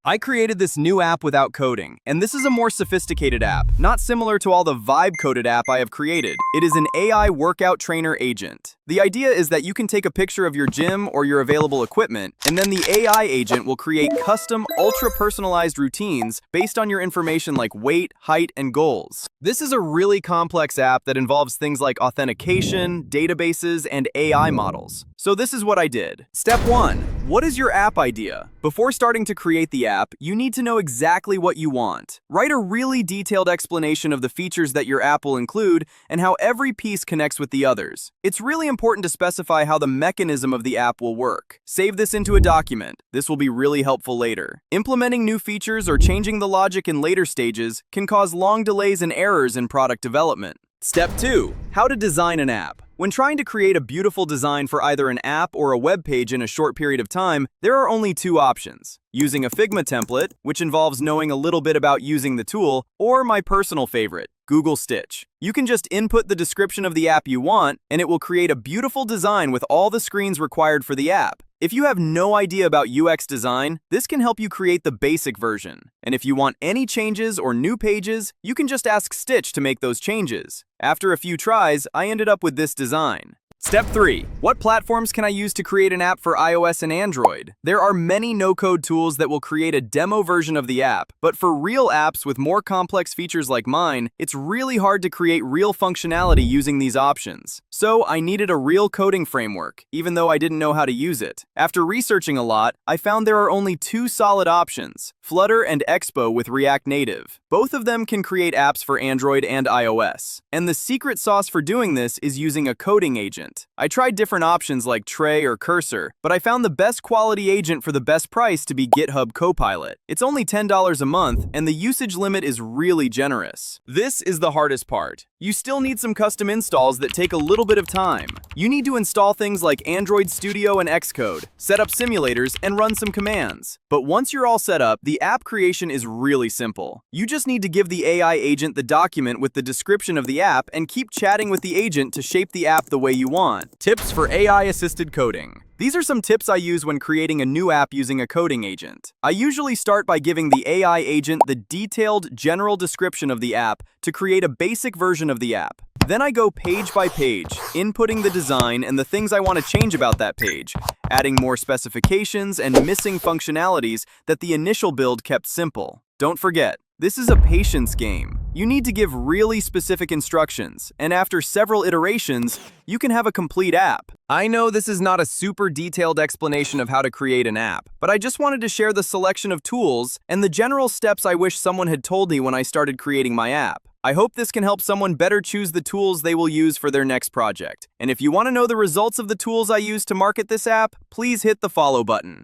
I created this new app without coding, and this is a more sophisticated app, not similar to all the Vibe-coded app I have created. It is an AI workout trainer agent. The idea is that you can take a picture of your gym or your available equipment, and then the AI agent will create custom, ultra-personalized routines based on your information like weight, height, and goals. This is a really complex app that involves things like authentication, databases, and AI models. So this is what I did. Step 1. What is your app idea? Before starting to create the app, you need to know exactly what you want. Write a really detailed explanation of the features that your app will include and how every piece connects with the others. It's really important to specify how the mechanism of the app will work. Save this into a document. This will be really helpful later. Implementing new features or changing the logic in later stages can cause long delays and errors in product development. Step 2. How to design an app. When trying to create a beautiful design for either an app or a web page in a short period of time, there are only two options: using a Figma template, which involves knowing a little bit about using the tool, or my personal favorite, Google Stitch. You can just input the description of the app you want, and it will create a beautiful design with all the screens required for the app. If you have no idea about UX design, this can help you create the basic version. And if you want any changes or new pages, you can just ask Stitch to make those changes. After a few tries, I ended up with this design. Step 3. What platforms can I use to create an app for iOS and Android? There are many no-code tools that will create a demo version of the app, but for real apps with more complex features like mine, it's really hard to create real functionality using these options. So I needed a real coding framework, even though I didn't know how to use it. After researching a lot, I found there are only two solid options: Flutter and Expo with React Native. Both of them can create apps for Android and iOS. And the secret sauce for doing this is using a coding agent. I tried different options like Tray or Cursor, but I found the best quality agent for the best price to be GitHub Copilot. It's only $10 a month, and the usage limit is really generous. This is the hardest part. You still need some custom installs that take a little bit of time. You need to install things like Android Studio and Xcode, set up simulators, and run some commands. But once you're all set up, the app creation is really simple. You just need to give the AI agent the document with the description of the app and keep chatting with the agent to shape the app the way you want. Tips for AI-assisted coding. These are some tips I use when creating a new app using a coding agent. I usually start by giving the AI agent the detailed, general description of the app to create a basic version of the app. Then I go page by page, inputting the design and the things I want to change about that page, adding more specifications and missing functionalities that the initial build kept simple. Don't forget, this is a patience game. You need to give really specific instructions, and after several iterations, you can have a complete app. I know this is not a super detailed explanation of how to create an app, but I just wanted to share the selection of tools and the general steps I wish someone had told me when I started creating my app. I hope this can help someone better choose the tools they will use for their next project. And if you want to know the results of the tools I use to market this app, please hit the follow button.